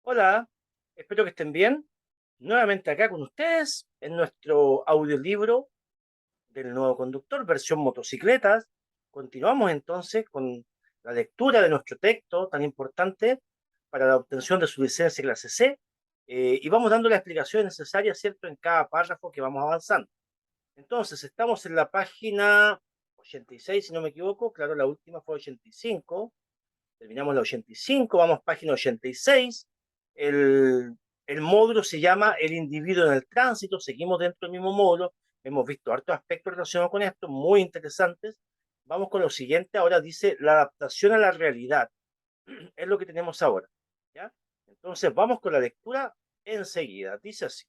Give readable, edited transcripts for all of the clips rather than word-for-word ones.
Hola, espero que estén bien. Nuevamente acá con ustedes en nuestro audiolibro del nuevo conductor, versión motocicletas. Continuamos entonces con la lectura de nuestro texto tan importante para la obtención de su licencia clase C, y vamos dando las explicaciones necesarias, ¿cierto?, en cada párrafo que vamos avanzando. Entonces, estamos en la página 86, si no me equivoco. Claro, la última fue 85. Terminamos la 85, vamos a página 86. El, el módulo se llama El individuo en el tránsito. Seguimos dentro del mismo módulo. Hemos visto hartos aspectos relacionados con esto, muy interesantes. Vamos con lo siguiente. Ahora dice la adaptación a la realidad. Es lo que tenemos ahora. ¿Ya? Entonces, vamos con la lectura enseguida. Dice así.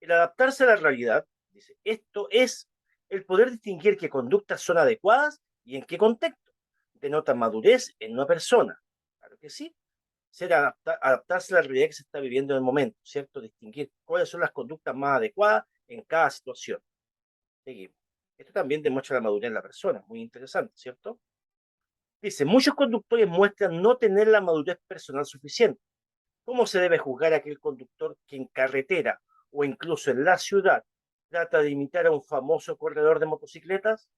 El adaptarse a la realidad, dice, esto es el poder distinguir qué conductas son adecuadas y en qué contexto. Denota madurez en una persona. Claro que sí. Adaptarse a la realidad que se está viviendo en el momento, ¿cierto? Distinguir cuáles son las conductas más adecuadas en cada situación. Seguimos. Esto también demuestra la madurez en la persona, muy interesante, ¿cierto? Dice, muchos conductores muestran no tener la madurez personal suficiente. ¿Cómo se debe juzgar a aquel conductor que en carretera o incluso en la ciudad trata de imitar a un famoso corredor de motocicletas?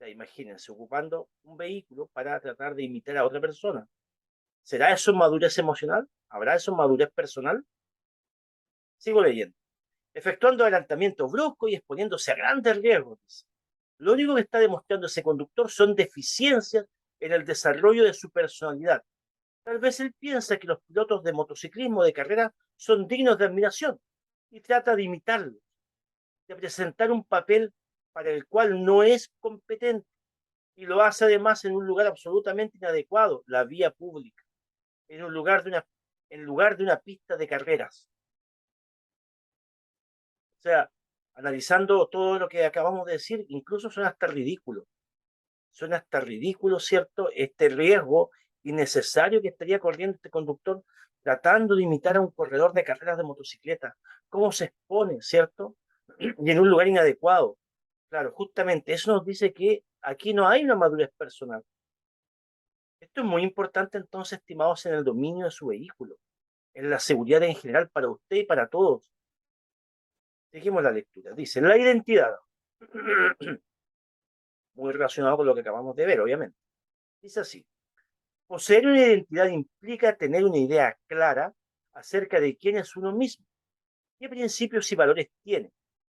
Ya, imagínense, ocupando un vehículo para tratar de imitar a otra persona. ¿Será eso madurez emocional? ¿Habrá eso madurez personal? Sigo leyendo. Efectuando adelantamientos bruscos y exponiéndose a grandes riesgos, dice. Lo único que está demostrando ese conductor son deficiencias en el desarrollo de su personalidad. Tal vez él piensa que los pilotos de motociclismo de carrera son dignos de admiración y trata de imitarlos, de presentar un papel para el cual no es competente, y lo hace además en un lugar absolutamente inadecuado, la vía pública, en un lugar de una, en lugar de una pista de carreras. O sea, analizando todo lo que acabamos de decir, incluso suena hasta ridículo, ¿cierto? Este riesgo innecesario que estaría corriendo este conductor tratando de imitar a un corredor de carreras de motocicleta. ¿Cómo se expone, ¿cierto? Y en un lugar inadecuado. Claro, justamente eso nos dice que aquí no hay una madurez personal. Esto es muy importante entonces, estimados, en el dominio de su vehículo, en la seguridad en general para usted y para todos. Seguimos la lectura. Dice, la identidad, muy relacionado con lo que acabamos de ver, obviamente. Dice así, poseer una identidad implica tener una idea clara acerca de quién es uno mismo, qué principios y valores tiene,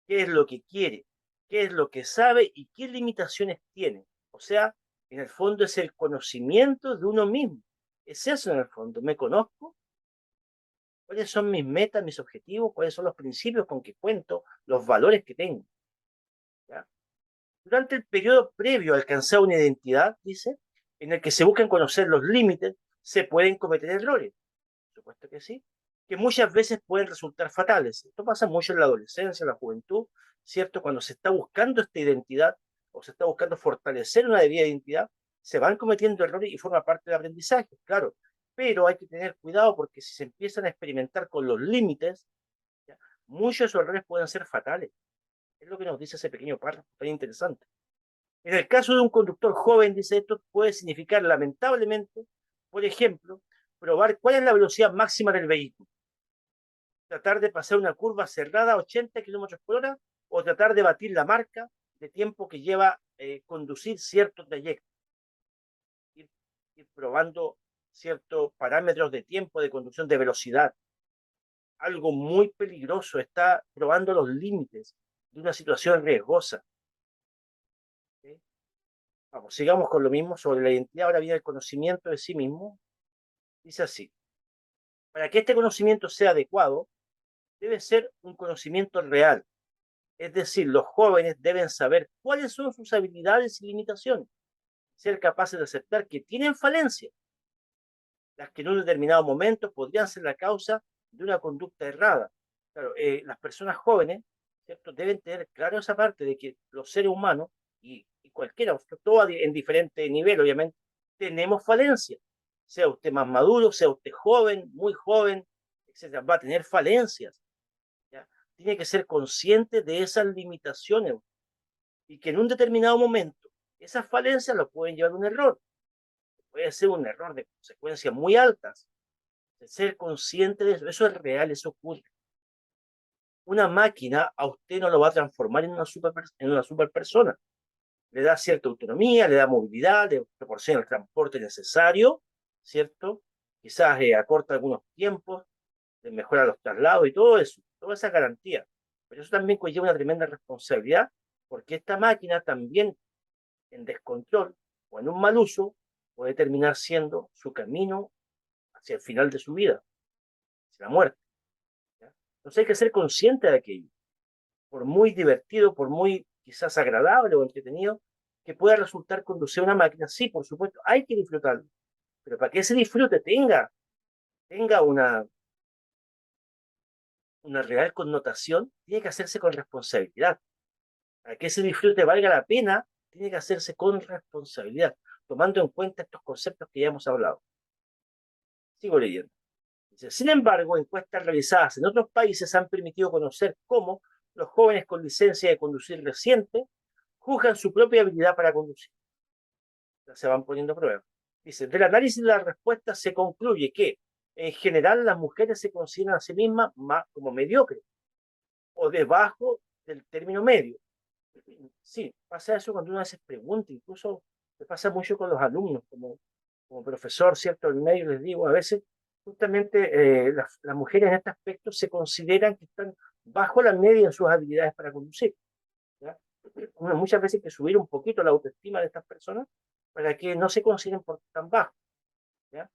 qué es lo que quiere, qué es lo que sabe y qué limitaciones tiene. O sea, en el fondo es el conocimiento de uno mismo. Es eso en el fondo. Me conozco, cuáles son mis metas, mis objetivos, cuáles son los principios con que cuento, los valores que tengo. ¿Ya? Durante el periodo previo a alcanzar una identidad, dice, en el que se buscan conocer los límites, se pueden cometer errores. Por supuesto que sí, que muchas veces pueden resultar fatales. Esto pasa mucho en la adolescencia, en la juventud, ¿cierto? Cuando se está buscando esta identidad o se está buscando fortalecer una debida identidad, se van cometiendo errores y forma parte del aprendizaje, claro. Pero hay que tener cuidado porque si se empiezan a experimentar con los límites, ¿ya?, muchos de esos errores pueden ser fatales. Es lo que nos dice ese pequeño párrafo tan interesante. En el caso de un conductor joven, dice esto, puede significar lamentablemente, por ejemplo, probar cuál es la velocidad máxima del vehículo, tratar de pasar una curva cerrada a 80 kilómetros por hora o tratar de batir la marca de tiempo que lleva conducir cierto trayecto, ir, ir probando ciertos parámetros de tiempo de conducción, de velocidad. Algo muy peligroso, está probando los límites de una situación riesgosa. ¿Sí? Vamos, sigamos con lo mismo sobre la identidad. Ahora viene el conocimiento de sí mismo. Dice así, para que este conocimiento sea adecuado, debe ser un conocimiento real. Es decir, los jóvenes deben saber cuáles son sus habilidades y limitaciones, ser capaces de aceptar que tienen falencias, las que en un determinado momento podrían ser la causa de una conducta errada. Claro, las personas jóvenes, ¿cierto?, deben tener claro esa parte de que los seres humanos, y cualquiera, todo en diferente nivel, obviamente, tenemos falencias. Sea usted más maduro, sea usted joven, muy joven, etcétera, va a tener falencias. ¿Ya? Tiene que ser consciente de esas limitaciones y que en un determinado momento esas falencias lo pueden llevar a un error. Puede ser un error de consecuencias muy altas, Ser consciente de eso es real, eso ocurre. Una máquina a usted no lo va a transformar en una super persona. Le da cierta autonomía, le da movilidad, le proporciona el transporte necesario, ¿cierto? Quizás acorta algunos tiempos, le mejora los traslados y todo eso, toda esa garantía. Pero eso también conlleva una tremenda responsabilidad, porque esta máquina también en descontrol o en un mal uso puede terminar siendo su camino hacia el final de su vida, hacia la muerte. ¿Ya? Entonces hay que ser consciente de aquello, por muy divertido, por muy quizás agradable o entretenido que pueda resultar conducir una máquina, sí, por supuesto, hay que disfrutarlo, pero para que ese disfrute tenga una real connotación, tiene que hacerse con responsabilidad. Para que ese disfrute valga la pena, tiene que hacerse con responsabilidad, tomando en cuenta estos conceptos que ya hemos hablado. Sigo leyendo. Dice, sin embargo, encuestas realizadas en otros países han permitido conocer cómo los jóvenes con licencia de conducir reciente juzgan su propia habilidad para conducir. Ya se van poniendo a prueba. Dice, del análisis de las respuestas se concluye que, en general, las mujeres se consideran a sí mismas más como mediocres o debajo del término medio. Sí, pasa eso cuando uno hace preguntas, incluso me pasa mucho con los alumnos, como profesor, ¿cierto? En medio les digo, a veces justamente las mujeres en este aspecto se consideran que están bajo la media en sus habilidades para conducir. ¿Ya? Uno muchas veces hay que subir un poquito la autoestima de estas personas para que no se consideren por tan bajos. ¿Ya?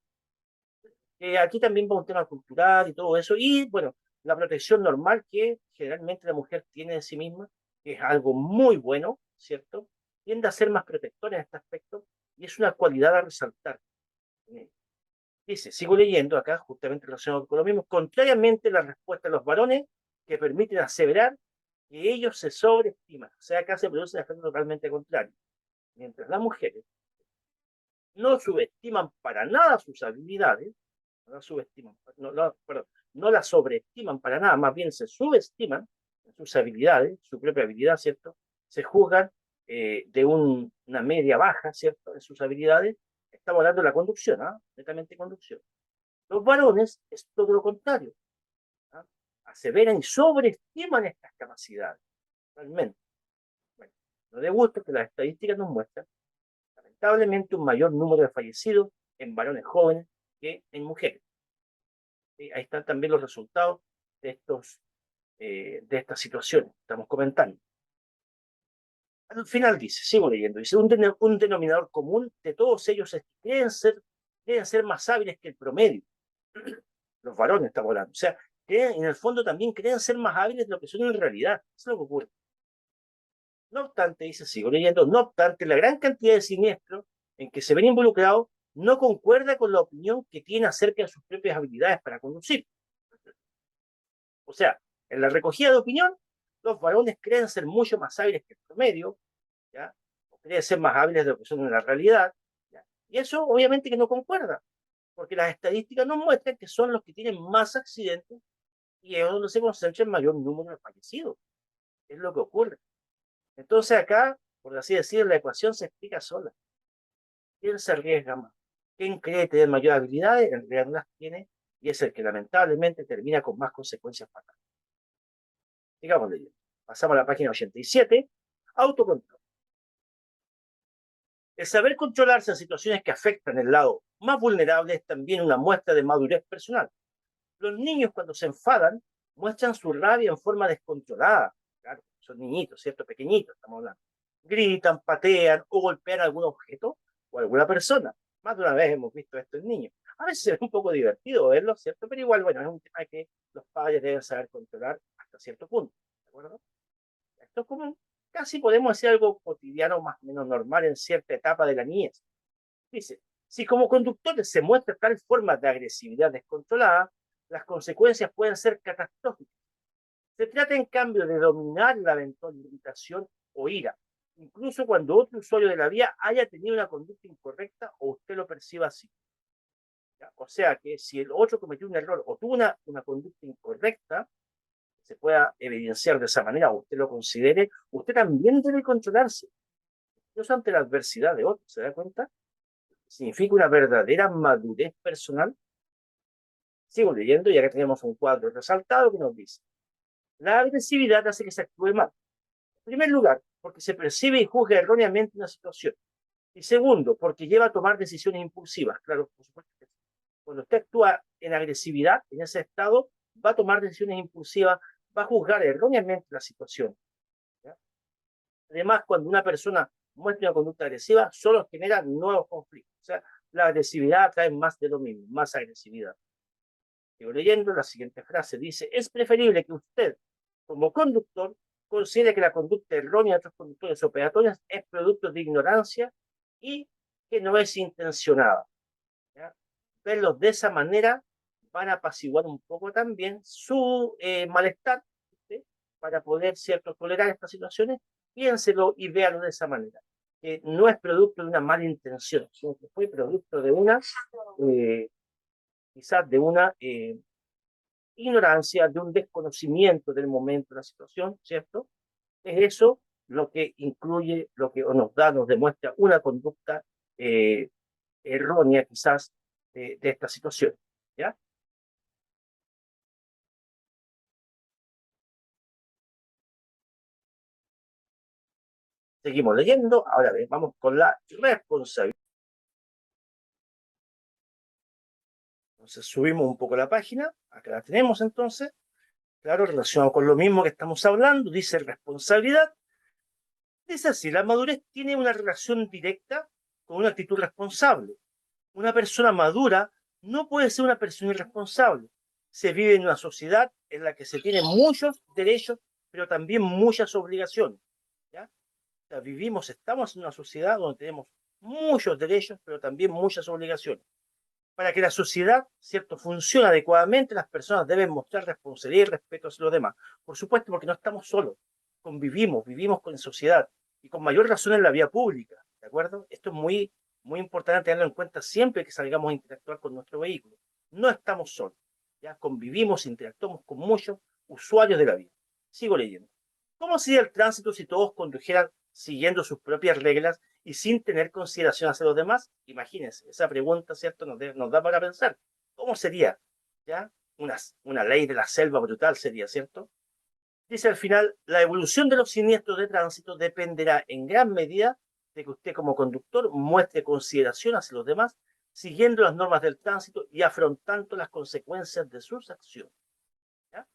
Aquí también va un tema cultural y todo eso, y bueno, la protección normal que generalmente la mujer tiene de sí misma, que es algo muy bueno, ¿cierto? Tiende a ser más protectora en este aspecto y es una cualidad a resaltar. Dice, sigo leyendo acá, justamente relacionado con lo mismo, contrariamente la respuesta de los varones que permiten aseverar que ellos se sobreestiman. O sea, acá se produce un efecto totalmente contrario. Mientras las mujeres no subestiman para nada sus habilidades, no las subestiman, perdón, no las sobreestiman para nada, más bien se subestiman en sus habilidades, su propia habilidad, ¿cierto? Se juzgan de una media baja, ¿cierto? En sus habilidades. Estamos hablando de la conducción, ¿ah? Netamente conducción. Los varones es todo lo contrario. ¿Ah? Aseveran y sobreestiman estas capacidades, realmente. Bueno, no de gusto que las estadísticas nos muestran, lamentablemente, un mayor número de fallecidos en varones jóvenes que en mujeres. Ahí están también los resultados de estas situaciones que estamos comentando. Al final dice, sigo leyendo, dice, un denominador común de todos ellos es que deben ser más hábiles que el promedio. Los varones estamos hablando. O sea, que en el fondo también creen ser más hábiles de lo que son en realidad. Eso es lo que ocurre. No obstante, dice, sigo leyendo, no obstante, la gran cantidad de siniestros en que se ven involucrados no concuerda con la opinión que tiene acerca de sus propias habilidades para conducir. O sea, en la recogida de opinión, los varones creen ser mucho más hábiles que el promedio, ¿ya? O creen ser más hábiles de lo que son en la realidad, ¿ya? Y eso obviamente que no concuerda, porque las estadísticas nos muestran que son los que tienen más accidentes y es donde se concentra el mayor número de fallecidos. Es lo que ocurre. Entonces acá, por así decirlo, la ecuación se explica sola. ¿Quién se arriesga más? ¿Quién cree tener mayor habilidades? En realidad no las tiene y es el que lamentablemente termina con más consecuencias fatales. Sigamos leyendo. Pasamos a la página 87. Autocontrol. El saber controlarse en situaciones que afectan el lado más vulnerable es también una muestra de madurez personal. Los niños cuando se enfadan muestran su rabia en forma descontrolada. Claro, son niñitos, ¿cierto? Pequeñitos, estamos hablando. Gritan, patean o golpean algún objeto o alguna persona. Más de una vez hemos visto esto en niños. A veces es un poco divertido verlo, ¿cierto? Pero igual, bueno, es un tema que los padres deben saber controlar hasta cierto punto. ¿De acuerdo? Esto es como casi podemos decir algo cotidiano más o menos normal en cierta etapa de la niñez. Dice, si como conductores se muestra tal forma de agresividad descontrolada, las consecuencias pueden ser catastróficas. Se trata, en cambio, de dominar la eventual irritación o ira, incluso cuando otro usuario de la vía haya tenido una conducta incorrecta o usted lo perciba así. ¿Ya? O sea que si el otro cometió un error o tuvo una conducta incorrecta, se pueda evidenciar de esa manera o usted lo considere, usted también debe controlarse. Incluso ante la adversidad de otro, ¿se da cuenta? Significa una verdadera madurez personal. Sigo leyendo y acá tenemos un cuadro resaltado que nos dice: la agresividad hace que se actúe mal. En primer lugar, porque se percibe y juzga erróneamente una situación. Y segundo, porque lleva a tomar decisiones impulsivas. Claro, por supuesto que sí. Cuando usted actúa en agresividad, en ese estado, va a tomar decisiones impulsivas, va a juzgar erróneamente la situación. ¿Ya? Además, cuando una persona muestra una conducta agresiva, solo genera nuevos conflictos. O sea, la agresividad trae más de lo mismo, más agresividad. Sigo leyendo, la siguiente frase dice: es preferible que usted, como conductor, considere que la conducta errónea de otros conductores o peatones es producto de ignorancia y que no es intencionada. ¿Ya? Verlos de esa manera van a apaciguar un poco también su malestar, ¿sí? Para poder, cierto, tolerar estas situaciones. Piénselo y véalo de esa manera, que no es producto de una mala intención, sino que fue producto de una, eh, quizás de una ignorancia, de un desconocimiento del momento, de la situación, ¿cierto? Es eso lo que incluye, lo que nos da, nos demuestra una conducta eh, errónea quizás de esta situación, ¿ya? Seguimos leyendo, ahora vamos con la responsabilidad. Entonces subimos un poco la página, acá la tenemos entonces, claro, relacionado con lo mismo que estamos hablando, dice responsabilidad. Dice así: la madurez tiene una relación directa con una actitud responsable. Una persona madura no puede ser una persona irresponsable. Se vive en una sociedad en la que se tienen muchos derechos, pero también muchas obligaciones. ¿Ya? O sea, estamos en una sociedad donde tenemos muchos derechos, pero también muchas obligaciones. Para que la sociedad, ¿cierto?, funcione adecuadamente, las personas deben mostrar responsabilidad y respeto hacia los demás. Por supuesto, porque no estamos solos, vivimos con sociedad y con mayor razón en la vía pública, ¿de acuerdo? Esto es muy, muy importante tenerlo en cuenta siempre que salgamos a interactuar con nuestro vehículo. No estamos solos, ya convivimos, interactuamos con muchos usuarios de la vía. Sigo leyendo. ¿Cómo sería el tránsito si todos condujeran siguiendo sus propias reglas y sin tener consideración hacia los demás? Imagínense, esa pregunta, ¿cierto? Nos da para pensar. ¿Cómo sería? ¿Ya? Una ley de la selva brutal sería, ¿cierto? Dice al final: la evolución de los siniestros de tránsito dependerá en gran medida de que usted como conductor muestre consideración hacia los demás, siguiendo las normas del tránsito y afrontando las consecuencias de sus acciones. ¿Ya?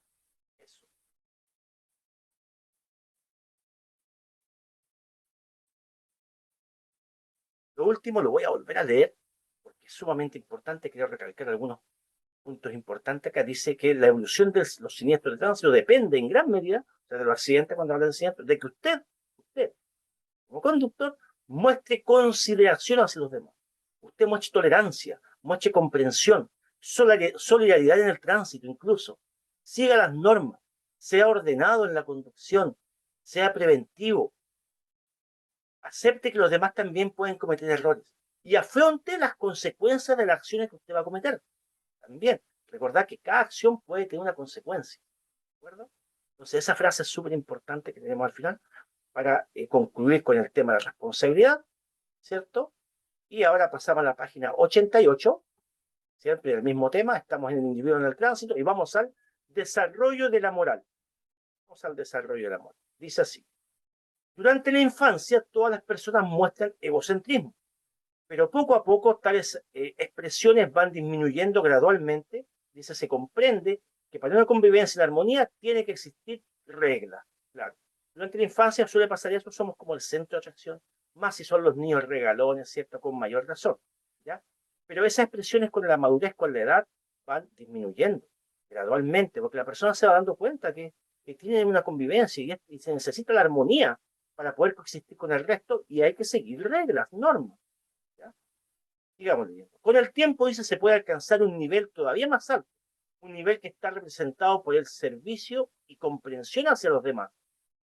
Eso. Lo último lo voy a volver a leer porque es sumamente importante. Quiero recalcar algunos puntos importantes. Acá dice que la evolución de los siniestros de tránsito depende en gran medida, o sea, de los accidentes, cuando hablan de siniestros, de que usted, como conductor, muestre consideración hacia los demás. Usted muestre tolerancia, muestre comprensión, solidaridad en el tránsito incluso. Siga las normas, sea ordenado en la conducción, sea preventivo, acepte que los demás también pueden cometer errores y afronte las consecuencias de las acciones que usted va a cometer. También, recordad que cada acción puede tener una consecuencia, ¿de acuerdo? Entonces, esa frase es súper importante que tenemos al final para concluir con el tema de la responsabilidad, ¿cierto? Y ahora pasamos a la página 88, siempre el mismo tema, estamos en el individuo en el tránsito y vamos al desarrollo de la moral. Vamos al desarrollo de la moral. Dice así: durante la infancia todas las personas muestran egocentrismo, pero poco a poco tales expresiones van disminuyendo gradualmente. Dice: se comprende que para una convivencia en armonía tiene que existir reglas. Claro, durante la infancia suele pasar eso, somos como el centro de atracción, más si son los niños regalones, ¿cierto? Con mayor razón, ¿ya? Pero esas expresiones con la madurez, con la edad, van disminuyendo gradualmente, porque la persona se va dando cuenta que tiene una convivencia y se necesita la armonía para poder coexistir con el resto y hay que seguir reglas, normas. ¿Ya? Digamos, con el tiempo, dice, se puede alcanzar un nivel todavía más alto, un nivel que está representado por el servicio y comprensión hacia los demás.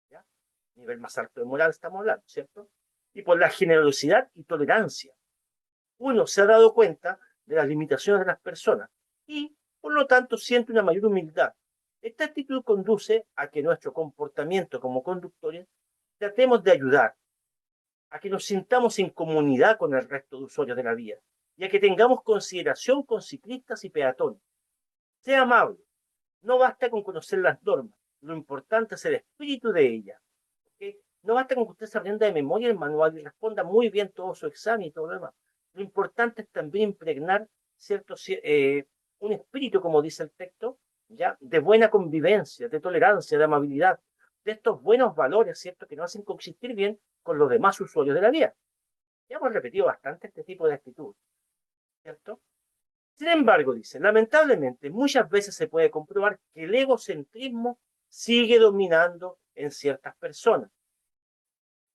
¿Ya? Nivel más alto de moral estamos hablando, ¿cierto? Y por la generosidad y tolerancia. Uno se ha dado cuenta de las limitaciones de las personas y, por lo tanto, siente una mayor humildad. Esta actitud conduce a que nuestro comportamiento como conductores tratemos de ayudar, a que nos sintamos en comunidad con el resto de usuarios de la vía y a que tengamos consideración con ciclistas y peatones. Sea amable. No basta con conocer las normas. Lo importante es el espíritu de ellas. ¿Ok? No basta con que usted se aprenda de memoria el manual y responda muy bien todo su examen y todo lo demás. Lo importante es también impregnar cierto, un espíritu, como dice el texto, ¿ya? De buena convivencia, de tolerancia, de amabilidad, de estos buenos valores, ¿cierto? Que nos hacen coexistir bien con los demás usuarios de la vía. Ya hemos repetido bastante este tipo de actitud, ¿cierto? Sin embargo, dice, lamentablemente muchas veces se puede comprobar que el egocentrismo sigue dominando en ciertas personas,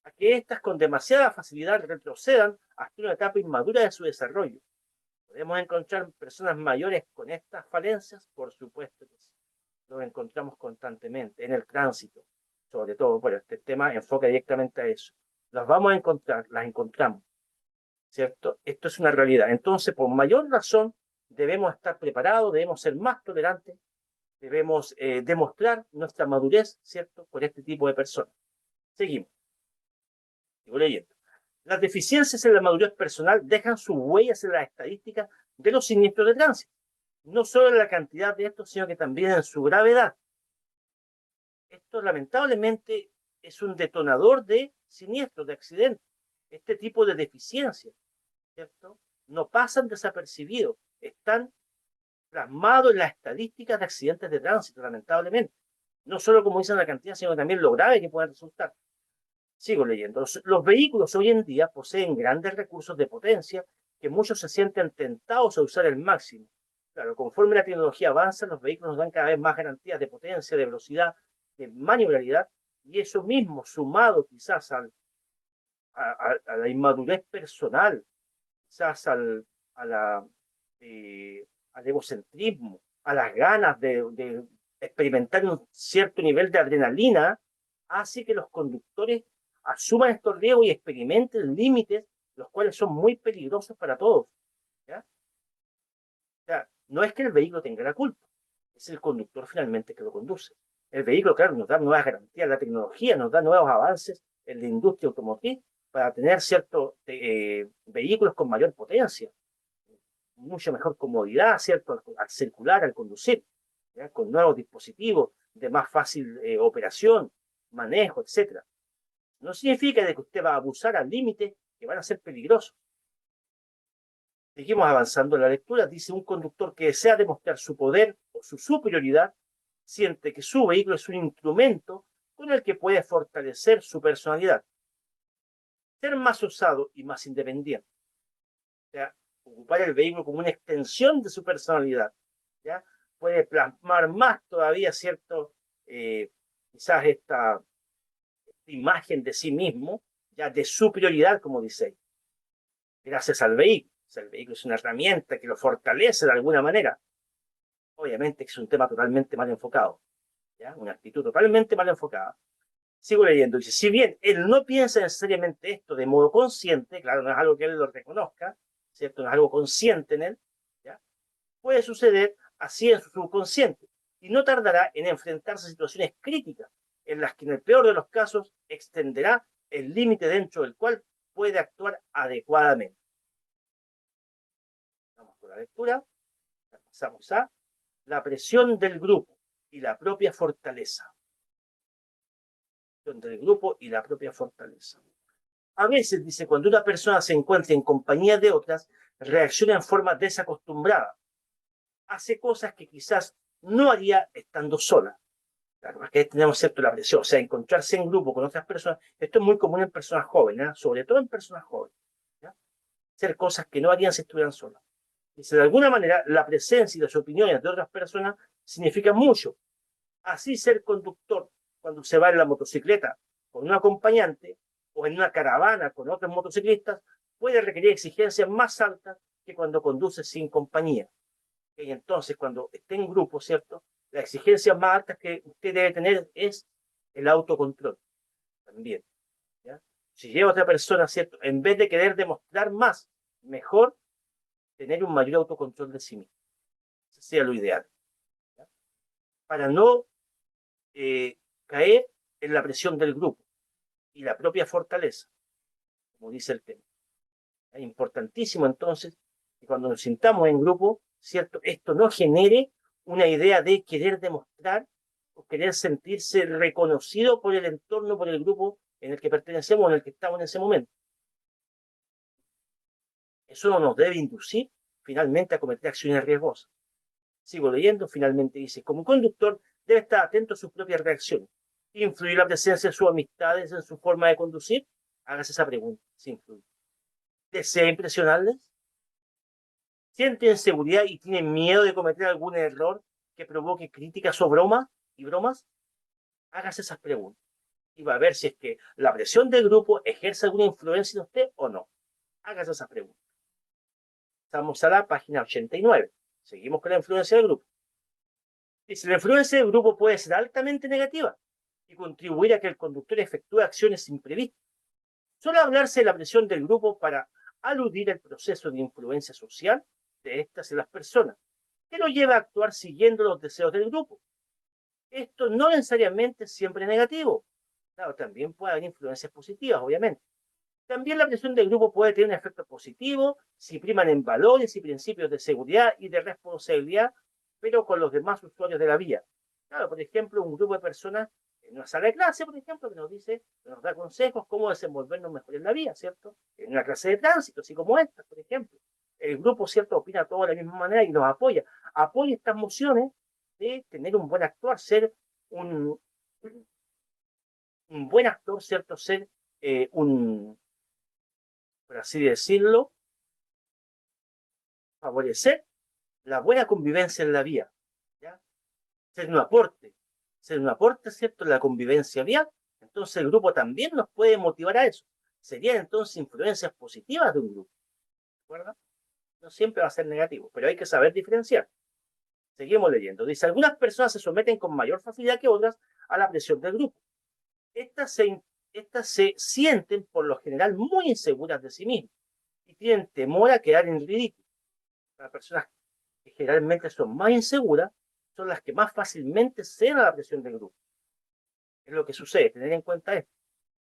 a que éstas con demasiada facilidad retrocedan hasta una etapa inmadura de su desarrollo. ¿Podemos encontrar personas mayores con estas falencias? Por supuesto que sí. Los encontramos constantemente en el tránsito, sobre todo, bueno, este tema enfoca directamente a eso. Las vamos a encontrar, las encontramos, ¿cierto? Esto es una realidad. Entonces, por mayor razón, debemos estar preparados, debemos ser más tolerantes, debemos demostrar nuestra madurez, ¿cierto? Con este tipo de personas. Seguimos. Sigo leyendo. Las deficiencias en la madurez personal dejan sus huellas en las estadísticas de los siniestros de tránsito. No solo en la cantidad de estos, sino que también en su gravedad. Esto lamentablemente es un detonador de siniestros, de accidentes. Este tipo de deficiencias, ¿cierto? No pasan desapercibidos, están plasmados en las estadísticas de accidentes de tránsito, lamentablemente. No solo como dicen la cantidad, sino también lo grave que pueden resultar. Sigo leyendo. Los vehículos hoy en día poseen grandes recursos de potencia que muchos se sienten tentados a usar al máximo. Claro, conforme la tecnología avanza, los vehículos nos dan cada vez más garantías de potencia, de velocidad, de maniobrabilidad, y eso mismo, sumado quizás a la inmadurez personal, quizás a la, al egocentrismo, a las ganas de experimentar un cierto nivel de adrenalina, hace que los conductores asuman estos riesgos y experimenten límites, los cuales son muy peligrosos para todos. ¿Ya? O sea, no es que el vehículo tenga la culpa, es el conductor finalmente que lo conduce. El vehículo, claro, nos da nuevas garantías, la tecnología nos da nuevos avances en la industria automotriz para tener ciertos vehículos con mayor potencia, mucha mejor comodidad, ¿cierto? Al circular, al conducir, ¿ya? Con nuevos dispositivos de más fácil operación, manejo, etcétera. No significa de que usted va a abusar al límite que van a ser peligrosos. Seguimos avanzando en la lectura. Dice: un conductor que desea demostrar su poder o su superioridad siente que su vehículo es un instrumento con el que puede fortalecer su personalidad, ser más osado y más independiente. O sea, ocupar el vehículo como una extensión de su personalidad, ¿ya? Puede plasmar más todavía, ¿cierto? Quizás esta imagen de sí mismo, ya de superioridad, como dice, gracias al vehículo. O sea, el vehículo es una herramienta que lo fortalece de alguna manera. Obviamente que es un tema totalmente mal enfocado, ¿ya? Una actitud totalmente mal enfocada. Sigo leyendo, dice: si bien él no piensa necesariamente esto de modo consciente, claro, no es algo que él lo reconozca, ¿cierto? No es algo consciente en él, ¿ya? Puede suceder así en su subconsciente y no tardará en enfrentarse a situaciones críticas en las que en el peor de los casos extenderá el límite dentro del cual puede actuar adecuadamente. Vamos con la lectura. Pasamos a la presión del grupo y la propia fortaleza. Del grupo y la propia fortaleza. A veces, dice, cuando una persona se encuentra en compañía de otras, reacciona en forma desacostumbrada. Hace cosas que quizás no haría estando sola. Claro, aquí tenemos, ¿cierto?, la presión. O sea, encontrarse en grupo con otras personas. Esto es muy común en personas jóvenes, ¿eh? Sobre todo en personas jóvenes. ¿Ya? Hacer cosas que no harían si estuvieran solas. Dice: de alguna manera, la presencia y las opiniones de otras personas significan mucho. Así, ser conductor cuando se va en la motocicleta con un acompañante o en una caravana con otros motociclistas puede requerir exigencias más altas que cuando conduce sin compañía. Y entonces, cuando esté en grupo, ¿cierto? Las exigencias más altas que usted debe tener es el autocontrol también. ¿Ya? Si lleva a otra persona, ¿cierto? En vez de querer demostrar más, mejor tener un mayor autocontrol de sí mismo. Ese sería lo ideal. ¿Ya? Para no caer en la presión del grupo y la propia fortaleza, como dice el tema. Es importantísimo entonces que cuando nos sintamos en grupo, ¿cierto?, esto no genere una idea de querer demostrar o querer sentirse reconocido por el entorno, por el grupo en el que pertenecemos o en el que estamos en ese momento. Eso no nos debe inducir finalmente a cometer acciones riesgosas. Sigo leyendo, finalmente dice, como conductor debe estar atento a sus propias reacciones. ¿Influir la presencia de sus amistades en su forma de conducir? Hágase esa pregunta, si influye. ¿Desea impresionarles? ¿Siente inseguridad y tiene miedo de cometer algún error que provoque críticas o bromas? Hágase esas preguntas y va a ver si es que la presión del grupo ejerce alguna influencia en usted o no. Hágase esas preguntas. Estamos a la página 89. Seguimos con la influencia del grupo. Dice, la influencia del grupo puede ser altamente negativa y contribuir a que el conductor efectúe acciones imprevistas. Suele hablarse de la presión del grupo para aludir al proceso de influencia social de estas en las personas, que lo lleva a actuar siguiendo los deseos del grupo. Esto no necesariamente es siempre negativo. Claro, también puede haber influencias positivas, obviamente. También la presión del grupo puede tener un efecto positivo si priman en valores y principios de seguridad y de responsabilidad, pero con los demás usuarios de la vía. Claro, por ejemplo, un grupo de personas en una sala de clase, por ejemplo, que nos dice, que nos da consejos cómo desenvolvernos mejor en la vía, ¿cierto? En una clase de tránsito, así como esta, por ejemplo. El grupo, ¿cierto?, opina todo de la misma manera y nos apoya. Apoya estas mociones de tener un buen actuar, ser un, un buen actor, ¿cierto? Ser un, por así decirlo, favorecer la buena convivencia en la vía, ¿ya? Ser un aporte, ¿cierto?, en la convivencia vial. Entonces el grupo también nos puede motivar a eso. Serían entonces influencias positivas de un grupo, ¿de acuerdo? No siempre va a ser negativo, pero hay que saber diferenciar. Seguimos leyendo. Dice, algunas personas se someten con mayor facilidad que otras a la presión del grupo. Estas se, estas se sienten por lo general muy inseguras de sí mismas y tienen temor a quedar en ridículo. Las personas que generalmente son más inseguras son las que más fácilmente ceden a la presión del grupo. Es lo que sucede, tener en cuenta esto.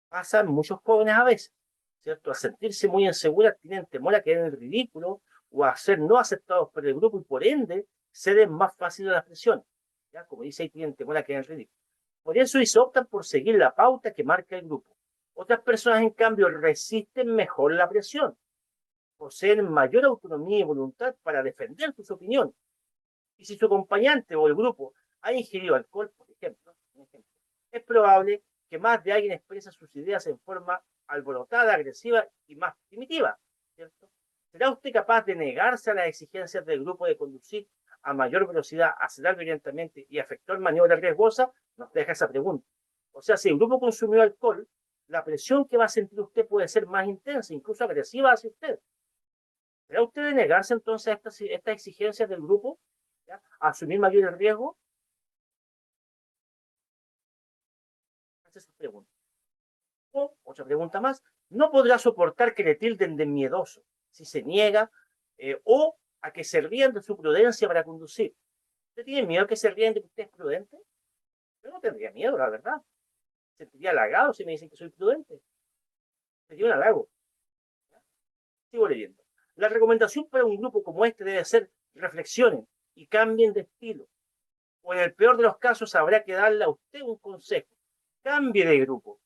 Pasan muchos jóvenes a veces, ¿cierto? Al sentirse muy inseguras tienen temor a quedar en el ridículo o a ser no aceptados por el grupo y por ende ceden más fácil a las presiones. ¿Ya? Como dice ahí, tienen temor a quedar en el ridículo. Por eso y se optan por seguir la pauta que marca el grupo. Otras personas, en cambio, resisten mejor la presión, poseen mayor autonomía y voluntad para defender sus opiniones. Y si su acompañante o el grupo ha ingerido alcohol, por ejemplo, es probable que más de alguien exprese sus ideas en forma alborotada, agresiva y más primitiva, ¿cierto? ¿Será usted capaz de negarse a las exigencias del grupo de conducir a mayor velocidad, acelerar violentamente y efectuar maniobras riesgosas? Nos deja esa pregunta. O sea, si el grupo consumió alcohol, la presión que va a sentir usted puede ser más intensa, incluso agresiva hacia usted. ¿Será usted de negarse entonces a estas exigencias del grupo? ¿Ya? ¿A asumir mayores riesgos? Esa es la pregunta. O, otra pregunta más, no podrá soportar que le tilden de miedoso si se niega o a que se rían de su prudencia para conducir. ¿Usted tiene miedo a que se rían de que usted es prudente? Yo no tendría miedo, la verdad. Sentiría halagado si me dicen que soy prudente. Sería un halago. ¿Ya? Sigo leyendo. La recomendación para un grupo como este debe ser reflexionen y cambien de estilo. O en el peor de los casos habrá que darle a usted un consejo. Cambie de grupo.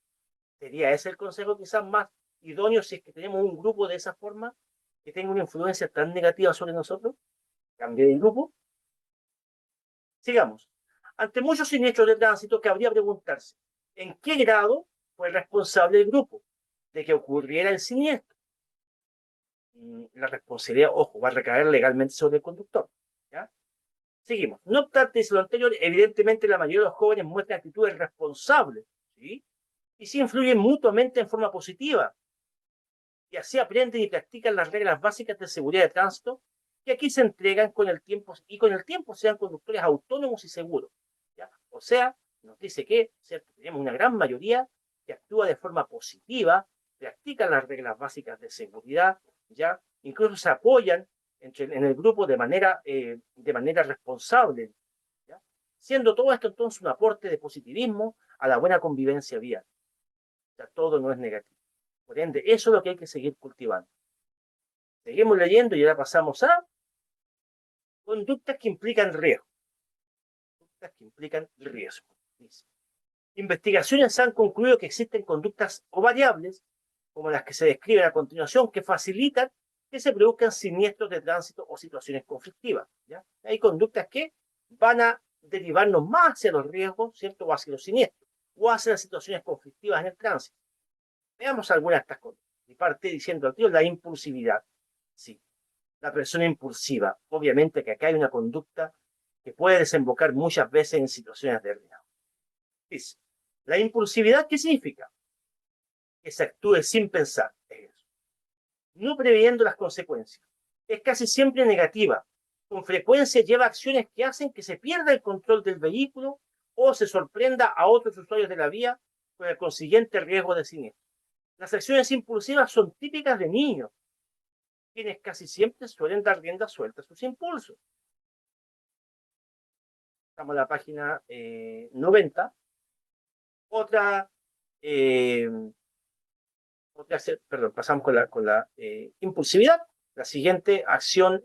¿Sería ese el consejo quizás más idóneo si es que tenemos un grupo de esa forma que tenga una influencia tan negativa sobre nosotros? Cambie de grupo. Sigamos. Ante muchos siniestros de tránsito, cabría preguntarse, ¿en qué grado fue responsable el grupo de que ocurriera el siniestro? La responsabilidad, ojo, va a recaer legalmente sobre el conductor. ¿Ya? Seguimos. No obstante, lo anterior, evidentemente la mayoría de los jóvenes muestran actitudes responsables, ¿sí? Y se influyen mutuamente en forma positiva. Y así aprenden y practican las reglas básicas de seguridad de tránsito que aquí se entregan con el tiempo y con el tiempo sean conductores autónomos y seguros. ¿Ya? O sea, nos dice que, ¿cierto?, tenemos una gran mayoría que actúa de forma positiva, practican las reglas básicas de seguridad, ¿ya? Incluso se apoyan en el grupo de manera responsable, ¿ya? Siendo todo esto entonces un aporte de positivismo a la buena convivencia vial. O sea, todo no es negativo. Por ende, eso es lo que hay que seguir cultivando. Seguimos leyendo y ahora pasamos a conductas que implican riesgo. conductas que implican riesgo. Dice. Investigaciones han concluido que existen conductas o variables, como las que se describen a continuación, que facilitan que se produzcan siniestros de tránsito o situaciones conflictivas. ¿Ya? Hay conductas que van a derivarnos más hacia los riesgos, ¿cierto? O hacia los siniestros, o hacia las situaciones conflictivas en el tránsito. Veamos algunas de estas conductas. Y parte diciendo al tío la impulsividad. Sí, la persona impulsiva. Obviamente que acá hay una conducta que puede desembocar muchas veces en situaciones de riesgo. Dice, la impulsividad, ¿qué significa? Que se actúe sin pensar. Es eso. No previendo las consecuencias. Es casi siempre negativa. Con frecuencia lleva acciones que hacen que se pierda el control del vehículo o se sorprenda a otros usuarios de la vía con el consiguiente riesgo de siniestro. Las acciones impulsivas son típicas de niños, quienes casi siempre suelen dar rienda suelta a sus impulsos. Estamos en la página 90. Otra, perdón, pasamos con la impulsividad. La siguiente acción,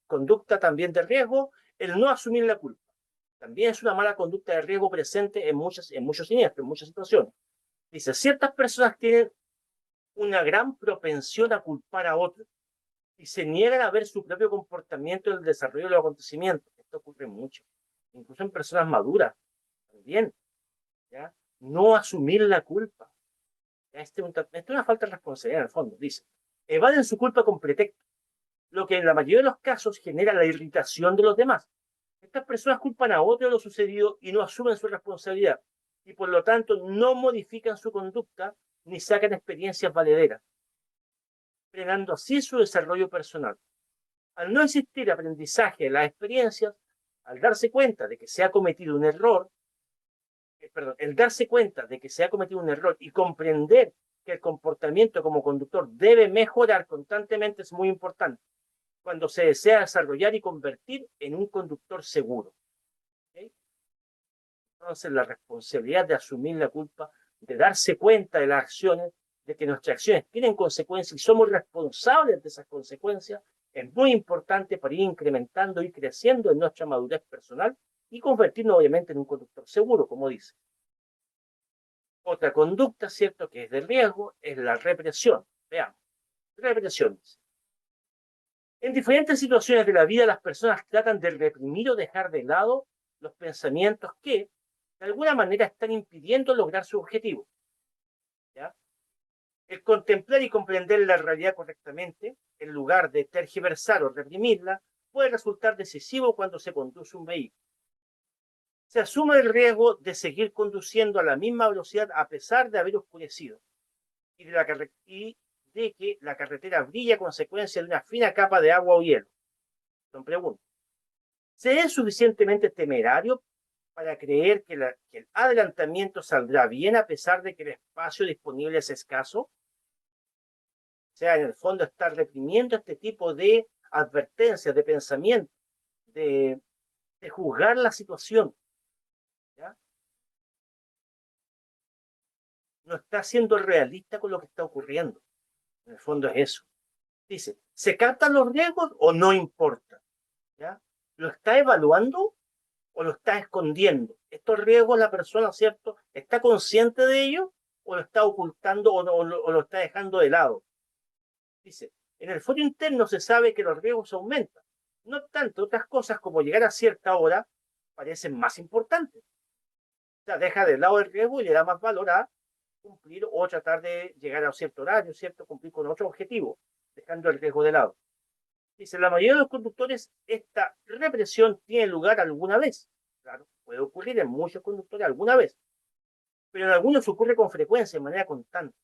conducta también de riesgo, el no asumir la culpa. También es una mala conducta de riesgo presente en muchos siniestros, en muchas situaciones. Dice, ciertas personas tienen una gran propensión a culpar a otros y se niegan a ver su propio comportamiento en el desarrollo de los acontecimientos. Esto ocurre mucho, incluso en personas maduras también. ¿Ya? No asumir la culpa. Esto es una falta de responsabilidad en el fondo. Dice, evaden su culpa con pretexto, lo que en la mayoría de los casos genera la irritación de los demás. Estas personas culpan a otros de lo sucedido y no asumen su responsabilidad, y por lo tanto no modifican su conducta ni sacan experiencias valederas, frenando así su desarrollo personal. Al no existir aprendizaje de las experiencias, al darse cuenta de que se ha cometido un error, el darse cuenta de que se ha cometido un error y comprender que el comportamiento como conductor debe mejorar constantemente es muy importante cuando se desea desarrollar y convertir en un conductor seguro. ¿Okay? Entonces, la responsabilidad de asumir la culpa, de darse cuenta de las acciones, de que nuestras acciones tienen consecuencias y somos responsables de esas consecuencias, es muy importante para ir incrementando y creciendo en nuestra madurez personal y convertirnos obviamente en un conductor seguro, como dice. Otra conducta, ¿cierto?, que es de riesgo, es la represión. Veamos, represión. En diferentes situaciones de la vida, las personas tratan de reprimir o dejar de lado los pensamientos que, de alguna manera, están impidiendo lograr su objetivo. ¿Ya? El contemplar y comprender la realidad correctamente, en lugar de tergiversar o reprimirla, puede resultar decisivo cuando se conduce un vehículo. Se asume el riesgo de seguir conduciendo a la misma velocidad a pesar de haber oscurecido y de que la carretera brilla a consecuencia de una fina capa de agua o hielo. Son preguntas. ¿Se es suficientemente temerario para creer que el adelantamiento saldrá bien a pesar de que el espacio disponible es escaso? O sea, en el fondo está reprimiendo este tipo de advertencias, de pensamiento, de juzgar la situación. ¿Ya? No está siendo realista con lo que está ocurriendo. En el fondo es eso. Dice, ¿se captan los riesgos o no importa? ¿Ya? ¿Lo está evaluando o lo está escondiendo? Estos riesgos la persona, ¿cierto? ¿Está consciente de ello o lo está ocultando o lo está dejando de lado? Dice, en el foro interno se sabe que los riesgos aumentan. No obstante, otras cosas como llegar a cierta hora parecen más importantes. O sea, deja de lado el riesgo y le da más valor a cumplir o tratar de llegar a un cierto horario, ¿cierto? Cumplir con otro objetivo, dejando el riesgo de lado. Dice, la mayoría de los conductores, esta represión tiene lugar alguna vez. Claro, puede ocurrir en muchos conductores alguna vez, pero en algunos ocurre con frecuencia, de manera constante,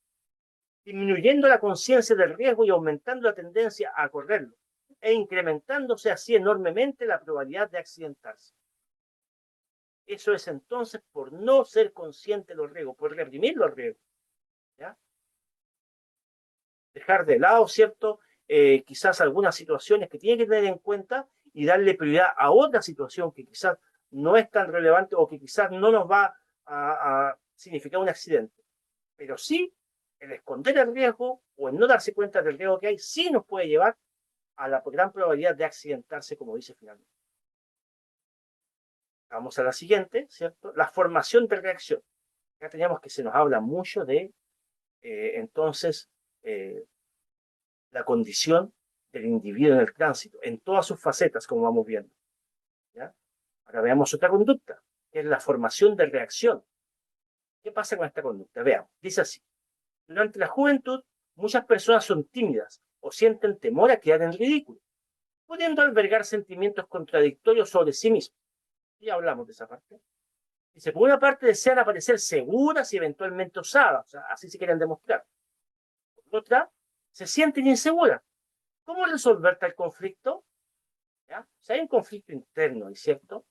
disminuyendo la conciencia del riesgo y aumentando la tendencia a correrlo, e incrementándose así enormemente la probabilidad de accidentarse. Eso es entonces por no ser consciente de los riesgos, por reprimir los riesgos. ¿Ya? Dejar de lado, ¿cierto? Quizás algunas situaciones que tiene que tener en cuenta y darle prioridad a otra situación que quizás no es tan relevante o que quizás no nos va a significar un accidente. Pero sí, el esconder el riesgo o el no darse cuenta del riesgo que hay, sí nos puede llevar a la gran probabilidad de accidentarse, como dice finalmente. Vamos a la siguiente, ¿cierto? La formación de reacción. Acá teníamos que se nos habla mucho de, entonces, la condición del individuo en el tránsito, en todas sus facetas, como vamos viendo. ¿Ya? Ahora veamos otra conducta, que es la formación de reacción. ¿Qué pasa con esta conducta? Veamos, dice así. Durante la juventud, muchas personas son tímidas o sienten temor a quedar en ridículo, pudiendo albergar sentimientos contradictorios sobre sí mismos. Ya hablamos de esa parte. Dice, por una parte desean aparecer seguras y eventualmente osadas, o sea, así se quieren demostrar. Por otra, se sienten inseguras. ¿Cómo resolver tal conflicto? ¿Ya? Si hay un conflicto interno, ¿no es cierto?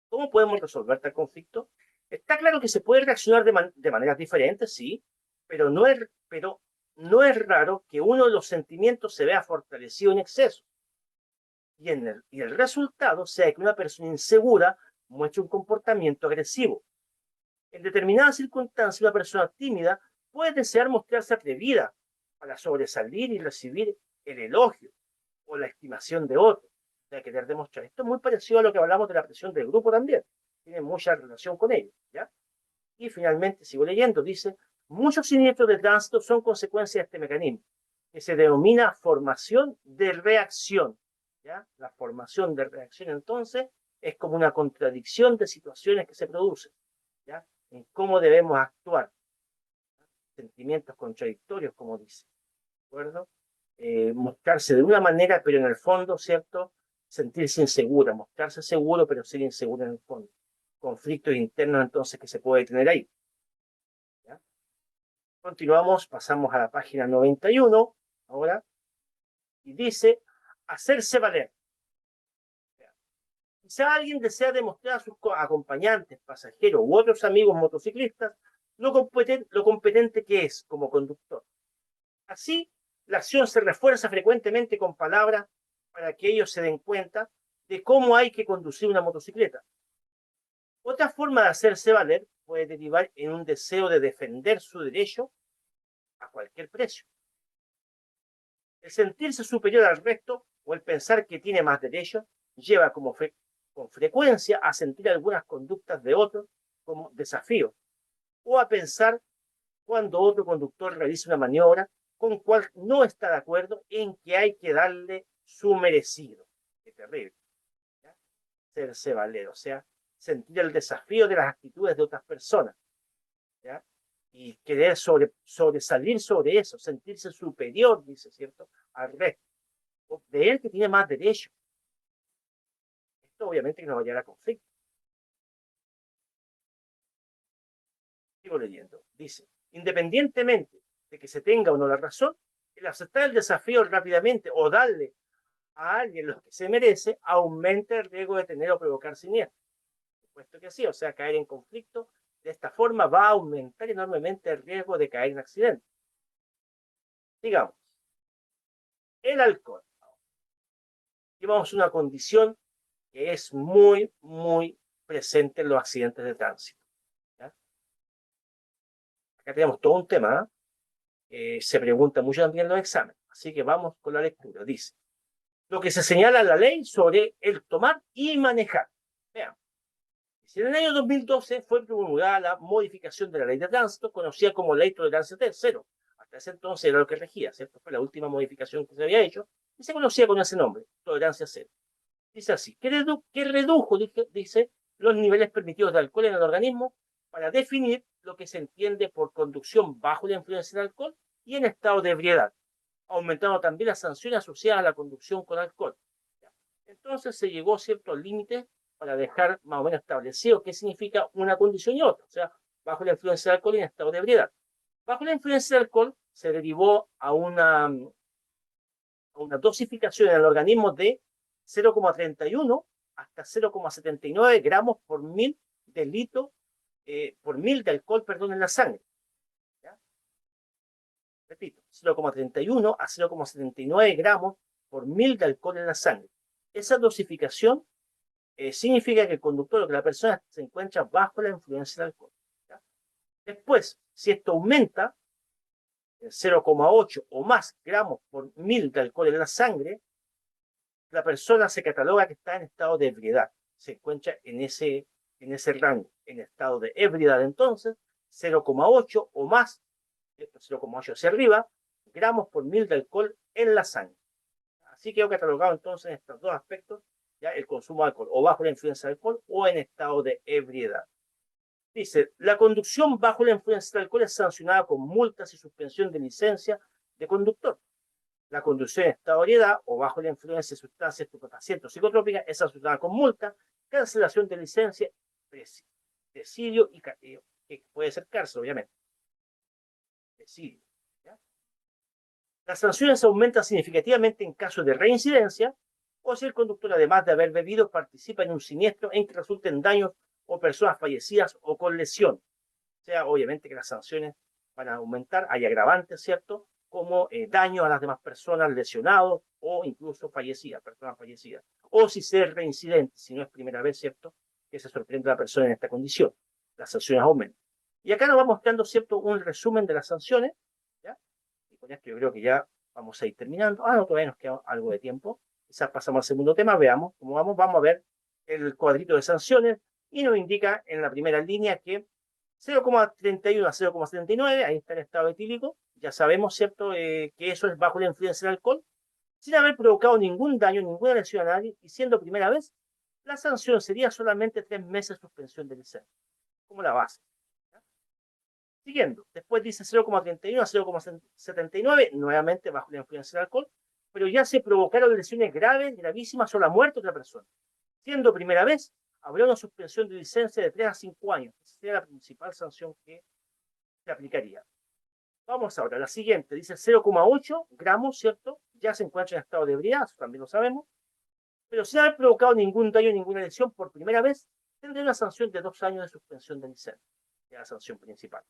¿Cómo podemos resolver tal conflicto? Está claro que se puede reaccionar de maneras diferentes, sí, pero no es raro que uno de los sentimientos se vea fortalecido en exceso. Y el resultado sea que una persona insegura muestre un comportamiento agresivo. En determinadas circunstancias, una persona tímida puede desear mostrarse atrevida para sobresalir y recibir el elogio o la estimación de otros. O sea, querer demostrar. Esto es muy parecido a lo que hablamos de la presión del grupo también. Tiene mucha relación con ello. ¿Ya? Y finalmente, sigo leyendo, dice, muchos siniestros de tránsito son consecuencia de este mecanismo, que se denomina formación de reacción. ¿Ya? La formación de reacción, entonces, es como una contradicción de situaciones que se producen. ¿Ya? En cómo debemos actuar. Sentimientos contradictorios, como dice. ¿De acuerdo? Mostrarse de una manera, pero en el fondo, ¿cierto? Sentirse insegura, mostrarse seguro, pero ser insegura en el fondo. Conflictos internos, entonces, que se puede tener ahí. ¿Ya? Continuamos, pasamos a la página 91, ahora, y dice, hacerse valer. Quizá alguien desea demostrar a sus acompañantes, pasajeros u otros amigos motociclistas lo competente que es como conductor. Así, la acción se refuerza frecuentemente con palabras para que ellos se den cuenta de cómo hay que conducir una motocicleta. Otra forma de hacerse valer puede derivar en un deseo de defender su derecho a cualquier precio. El sentirse superior al resto o el pensar que tiene más derechos lleva con frecuencia a sentir algunas conductas de otros como desafío o a pensar cuando otro conductor realiza una maniobra con cual no está de acuerdo en que hay que darle su merecido. Qué terrible. ¿Ya? Hacerse valer, o sea, sentir el desafío de las actitudes de otras personas. ¿Ya? Y querer sobresalir sobre eso, sentirse superior, dice, ¿cierto?, al resto. O creer que tiene más derecho. Esto obviamente que nos va a llevar a conflicto. Sigo leyendo. Dice, independientemente de que se tenga o no la razón, el aceptar el desafío rápidamente o darle a alguien lo que se merece aumenta el riesgo de tener o provocar siniestro. Puesto que sí, o sea, caer en conflicto de esta forma va a aumentar enormemente el riesgo de caer en accidente. Digamos, el alcohol. Llevamos una condición que es muy, muy presente en los accidentes de tránsito. ¿Ya? Acá tenemos todo un tema, se pregunta mucho también en los exámenes, así que vamos con la lectura. Dice, lo que se señala en la ley sobre el tomar y manejar. Vean, en el año 2012 fue promulgada la modificación de la ley de tránsito, conocida como ley tolerancia cero. Hasta ese entonces era lo que regía, ¿cierto? Fue la última modificación que se había hecho y se conocía con ese nombre, tolerancia cero. Dice así, que redujo, dice, los niveles permitidos de alcohol en el organismo para definir lo que se entiende por conducción bajo la influencia del alcohol y en estado de ebriedad, aumentando también las sanciones asociadas a la conducción con alcohol. Entonces se llegó a ciertos límites para dejar más o menos establecido qué significa una condición y otra, o sea, bajo la influencia del alcohol y en estado de ebriedad. Bajo la influencia del alcohol se derivó a una dosificación en el organismo de 0,31 hasta 0,79 gramos por mil de litro, por mil de alcohol, perdón, en la sangre. ¿Ya? Repito, 0,31 a 0,79 gramos por mil de alcohol en la sangre. Esa dosificación significa que el conductor o que la persona se encuentra bajo la influencia del alcohol. ¿Ya? Después, si esto aumenta 0,8 o más gramos por mil de alcohol en la sangre, la persona se cataloga que está en estado de ebriedad. se encuentra en ese rango, en estado de ebriedad entonces, 0,8 o más, 0,8 hacia arriba, gramos por mil de alcohol en la sangre. Así quedó catalogado entonces en estos dos aspectos, ya el consumo de alcohol, o bajo la influencia del alcohol o en estado de ebriedad. Dice, la conducción bajo la influencia del alcohol es sancionada con multas y suspensión de licencia de conductor. La conducción en estado de ebriedad o bajo la influencia de sustancias estupefacientes o psicotrópicas es sancionada con multa, cancelación de licencia, presidio y que puede ser cárcel, obviamente. Presidio. ¿Ya? Las sanciones aumentan significativamente en caso de reincidencia o si el conductor, además de haber bebido, participa en un siniestro en que resulten daños o personas fallecidas o con lesión. O sea, obviamente que las sanciones van a aumentar, hay agravantes, ¿cierto? Como daño a las demás personas, lesionados o incluso fallecidas, personas fallecidas. O si ser reincidente, si no es primera vez, ¿cierto? Que se sorprende a la persona en esta condición. Las sanciones aumentan. Y acá nos va mostrando, ¿cierto? Un resumen de las sanciones, ¿ya? Y con esto yo creo que ya vamos a ir terminando. No, todavía nos queda algo de tiempo. Quizás pasamos al segundo tema, veamos cómo vamos. Vamos a ver el cuadrito de sanciones y nos indica en la primera línea que 0,31 a 0,79, ahí está el estado etílico, ya sabemos, ¿cierto?, que eso es bajo la influencia del alcohol, sin haber provocado ningún daño, ninguna lesión a nadie, y siendo primera vez, la sanción sería solamente 3 meses de suspensión de licencia, como la base. ¿Ya? Siguiendo, después dice 0,31 a 0,79, nuevamente bajo la influencia del alcohol, pero ya se provocaron lesiones graves, gravísimas o la muerte de otra persona. Siendo primera vez, habrá una suspensión de licencia de 3 a 5 años. Esa sería la principal sanción que se aplicaría. Vamos ahora, la siguiente, dice 0,8 gramos, ¿cierto? Ya se encuentra en estado de ebriedad, eso también lo sabemos, pero sin haber provocado ningún daño, ninguna lesión por primera vez, tendría una sanción de 2 años de suspensión de licencia, que es la sanción principal.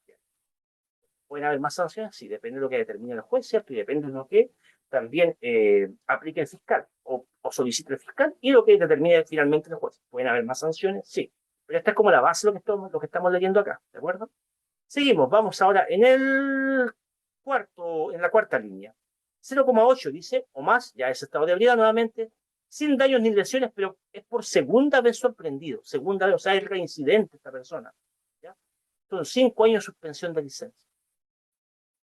¿Pueden haber más sanciones? Sí, depende de lo que determine el juez, ¿cierto? Y depende de lo que también aplique el fiscal o solicite el fiscal y lo que determine finalmente el juez. ¿Pueden haber más sanciones? Sí. Pero esta es como la base de lo que estamos leyendo acá, ¿de acuerdo? Seguimos, vamos ahora en la cuarta línea. 0,8 dice, o más, ya es estado de ebriedad nuevamente, sin daños ni lesiones, pero es por segunda vez sorprendido, segunda vez, o sea, es reincidente esta persona. ¿Ya? Son 5 años de suspensión de licencia.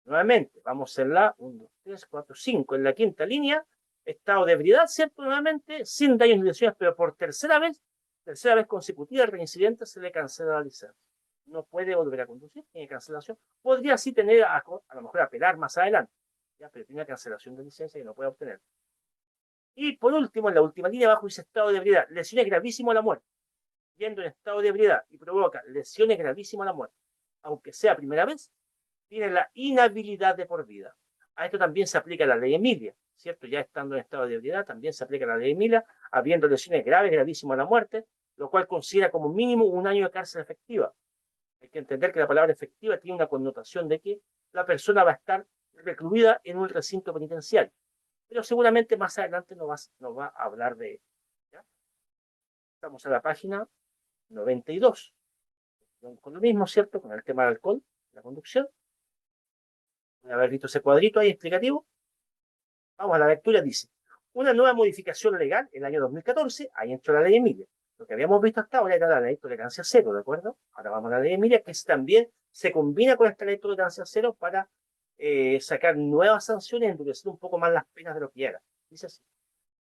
Nuevamente, vamos en la 1, 2, 3, 4, 5, en la quinta línea, estado de ebriedad, ¿cierto? Nuevamente, sin daños ni lesiones, pero por tercera vez consecutiva, el reincidente se le cancela la licencia. No puede volver a conducir, tiene cancelación. Podría sí tener, a lo mejor, apelar más adelante, ¿ya? Pero tiene una cancelación de licencia y no puede obtener. Y por último, en la última línea abajo dice estado de ebriedad, lesiones gravísimas a la muerte. Yendo en estado de ebriedad y provoca lesiones gravísimas a la muerte, aunque sea primera vez, tiene la inhabilidad de por vida. A esto también se aplica la ley Emilia, ¿cierto? Ya estando en estado de ebriedad, también se aplica la ley Emilia, habiendo lesiones graves, gravísimas a la muerte, lo cual considera como mínimo 1 año de cárcel efectiva. Hay que entender que la palabra efectiva tiene una connotación de que la persona va a estar recluida en un recinto penitenciario. Pero seguramente más adelante nos va a hablar de ello. ¿Ya? Estamos a la página 92. Con lo mismo, ¿cierto? Con el tema del alcohol, la conducción. Haber visto ese cuadrito ahí explicativo. Vamos a la lectura, dice, una nueva modificación legal en el año 2014, ahí entró la ley Emilia. Lo que habíamos visto hasta ahora era la ley tolerancia cero, ¿de acuerdo? Ahora vamos a la ley Emilia, que también se combina con esta ley tolerancia cero para sacar nuevas sanciones, endurecer un poco más las penas de lo que era. Dice así,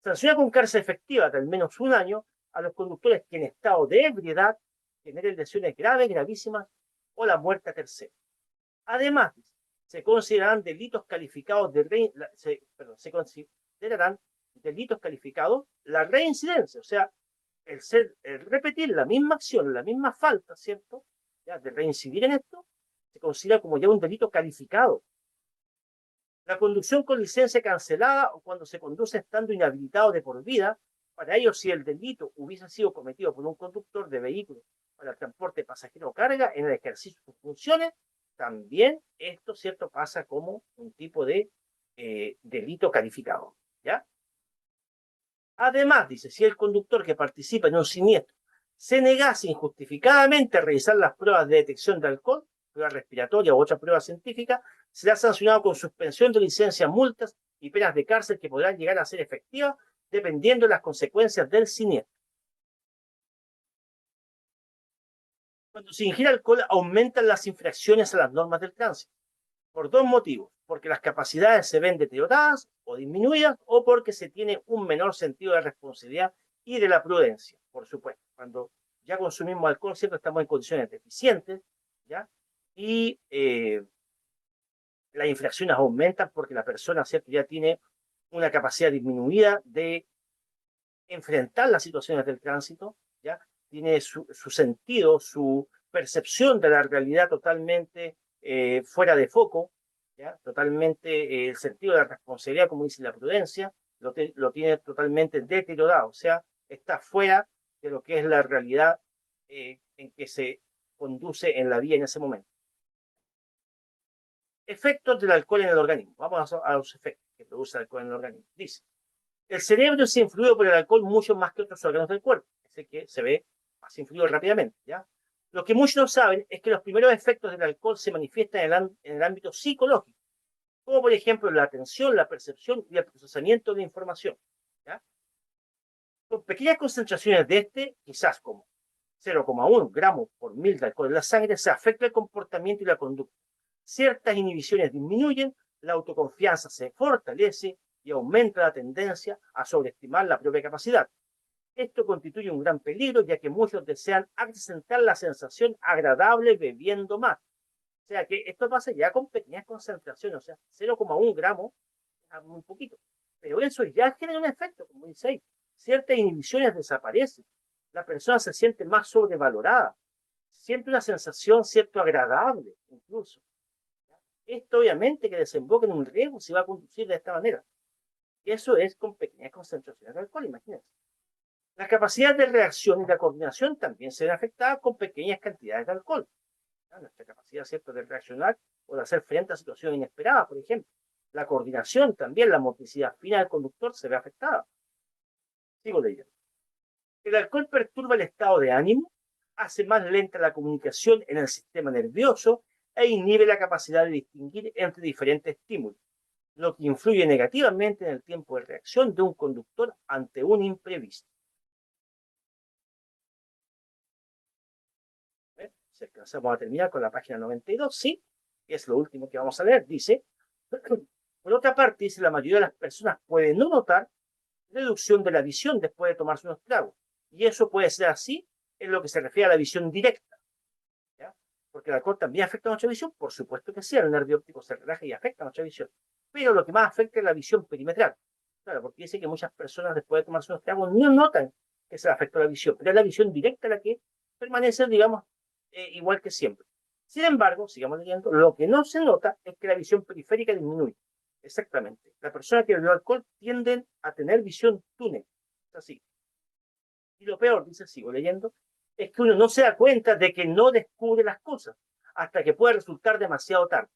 sanciona con cárcel efectiva de al menos 1 año a los conductores que en estado de ebriedad generen lesiones graves, gravísimas o la muerte a terceros. Además, se considerarán delitos calificados se considerarán delitos calificados la reincidencia, o sea, el repetir la misma acción, la misma falta, ¿cierto? Ya, de reincidir en esto, se considera como ya un delito calificado. La conducción con licencia cancelada o cuando se conduce estando inhabilitado de por vida, para ello si el delito hubiese sido cometido por un conductor de vehículo para el transporte de pasajero o carga en el ejercicio de sus funciones, también esto, ¿cierto?, pasa como un tipo de delito calificado, ¿ya? Además, dice, si el conductor que participa en un siniestro se negase injustificadamente a realizar las pruebas de detección de alcohol, prueba respiratoria u otra prueba científica, será sancionado con suspensión de licencia, multas y penas de cárcel que podrán llegar a ser efectivas dependiendo de las consecuencias del siniestro. Cuando se ingiere alcohol, aumentan las infracciones a las normas del tránsito, por dos motivos: porque las capacidades se ven deterioradas o disminuidas, o porque se tiene un menor sentido de responsabilidad y de la prudencia. Por supuesto, cuando ya consumimos alcohol, siempre estamos en condiciones deficientes, ¿ya? Y las infracciones aumentan porque la persona, ¿cierto?, ya tiene una capacidad disminuida de enfrentar las situaciones del tránsito, ¿ya? Tiene su sentido, su percepción de la realidad totalmente fuera de foco, ¿ya? Totalmente el sentido de la responsabilidad, como dice la prudencia, lo tiene totalmente deteriorado, o sea, está fuera de lo que es la realidad en que se conduce en la vida en ese momento. Efectos del alcohol en el organismo. Vamos a los efectos que produce el alcohol en el organismo. Dice: el cerebro es influido por el alcohol mucho más que otros órganos del cuerpo, es que se ve más influido rápidamente, ¿ya? Lo que muchos no saben es que los primeros efectos del alcohol se manifiestan en el ámbito psicológico, como por ejemplo la atención, la percepción y el procesamiento de la información, ¿ya? Con pequeñas concentraciones de quizás como 0,1 gramos por mil de alcohol en la sangre, se afecta el comportamiento y la conducta. Ciertas inhibiciones disminuyen, la autoconfianza se fortalece y aumenta la tendencia a sobreestimar la propia capacidad. Esto constituye un gran peligro, ya que muchos desean acrecentar la sensación agradable bebiendo más. O sea que esto pasa ya con pequeñas concentraciones, o sea, 0,1 gramos, muy poquito. Pero eso ya genera un efecto, como dice ahí. Ciertas inhibiciones desaparecen. La persona se siente más sobrevalorada. Siente una sensación, cierto, agradable, incluso. Esto obviamente que desemboca en un riesgo si va a conducir de esta manera. Y eso es con pequeñas concentraciones de alcohol, imagínense. La capacidad de reacción y la coordinación también se ven afectadas con pequeñas cantidades de alcohol. Nuestra capacidad, ¿cierto?, de reaccionar o de hacer frente a situaciones inesperadas, por ejemplo. La coordinación también, la motricidad fina del conductor se ve afectada. Sigo leyendo. El alcohol perturba el estado de ánimo, hace más lenta la comunicación en el sistema nervioso e inhibe la capacidad de distinguir entre diferentes estímulos, lo que influye negativamente en el tiempo de reacción de un conductor ante un imprevisto. Si alcanzamos a terminar con la página 92, sí, es lo último que vamos a leer. Dice: por otra parte, dice, la mayoría de las personas pueden no notar reducción de la visión después de tomarse unos tragos. Y eso puede ser así en lo que se refiere a la visión directa, ¿ya? Porque el alcohol también afecta a nuestra visión, por supuesto que sí, el nervio óptico se relaja y afecta a nuestra visión. Pero lo que más afecta es la visión perimetral. Claro, porque dice que muchas personas después de tomarse unos tragos no notan que se afectó la visión, pero es la visión directa la que permanece, digamos, igual que siempre. Sin embargo, sigamos leyendo, lo que no se nota es que la visión periférica disminuye. Exactamente. La persona que bebió alcohol tienden a tener visión túnel. Es así. Y lo peor, dice, sigo leyendo, es que uno no se da cuenta de que no descubre las cosas hasta que puede resultar demasiado tarde.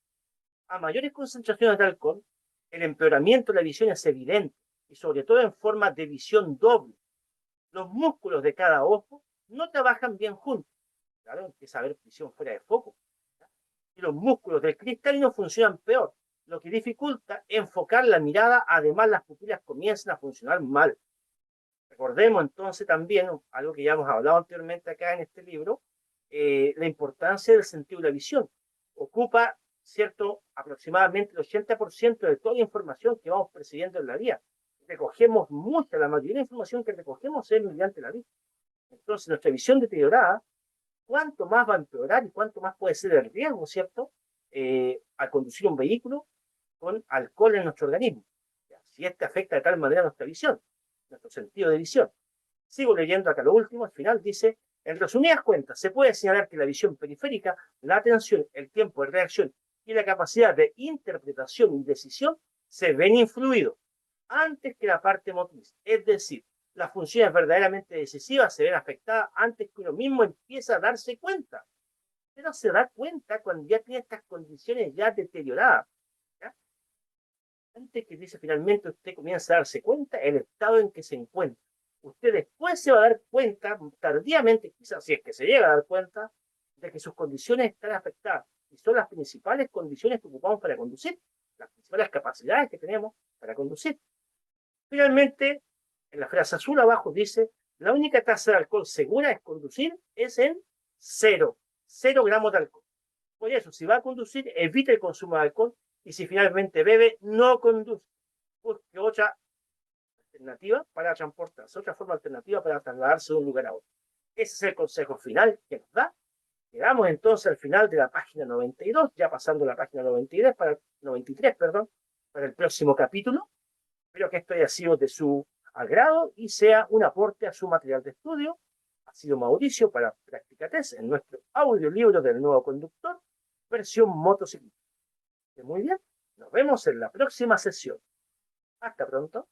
A mayores concentraciones de alcohol, el empeoramiento de la visión es evidente, y sobre todo en forma de visión doble. Los músculos de cada ojo no trabajan bien juntos. Claro, empieza a haber visión fuera de foco. Y los músculos del cristalino funcionan peor, lo que dificulta enfocar la mirada. Además, las pupilas comienzan a funcionar mal. Recordemos entonces también algo que ya hemos hablado anteriormente acá en este libro, la importancia del sentido de la visión. Ocupa, ¿cierto?, aproximadamente el 80% de toda la información que vamos percibiendo en la vida. Recogemos mucha, la mayoría de la información que recogemos es mediante la vista. Entonces, nuestra visión deteriorada, cuánto más va a empeorar y cuánto más puede ser el riesgo, ¿cierto?, al conducir un vehículo con alcohol en nuestro organismo. Si este afecta de tal manera nuestra visión, nuestro sentido de visión. Sigo leyendo acá lo último, al final dice: en resumidas cuentas, se puede señalar que la visión periférica, la atención, el tiempo de reacción y la capacidad de interpretación y decisión se ven influidos antes que la parte motriz. Es decir, las funciones verdaderamente decisivas se ven afectadas antes que uno mismo empieza a darse cuenta. Pero se da cuenta cuando ya tiene estas condiciones ya deterioradas. ¿Ya? Antes que dice finalmente usted comienza a darse cuenta el estado en que se encuentra. Usted después se va a dar cuenta, tardíamente, quizás si es que se llega a dar cuenta, de que sus condiciones están afectadas. Y son las principales condiciones que ocupamos para conducir, las principales capacidades que tenemos para conducir. Finalmente, en la frase azul abajo dice: la única tasa de alcohol segura es conducir es en cero. 0 gramos de alcohol. Por eso, si va a conducir, evite el consumo de alcohol y si finalmente bebe, no conduce. Busque otra alternativa para transportarse, otra forma alternativa para trasladarse de un lugar a otro. Ese es el consejo final que nos da. Llegamos entonces al final de la página 92, ya pasando la página 93 93, perdón, para el próximo capítulo. Espero que esto haya sido de su agrado y sea un aporte a su material de estudio. Ha sido Mauricio para Práctica Test en nuestro audiolibro del nuevo conductor, versión motociclista. Muy bien, nos vemos en la próxima sesión. Hasta pronto.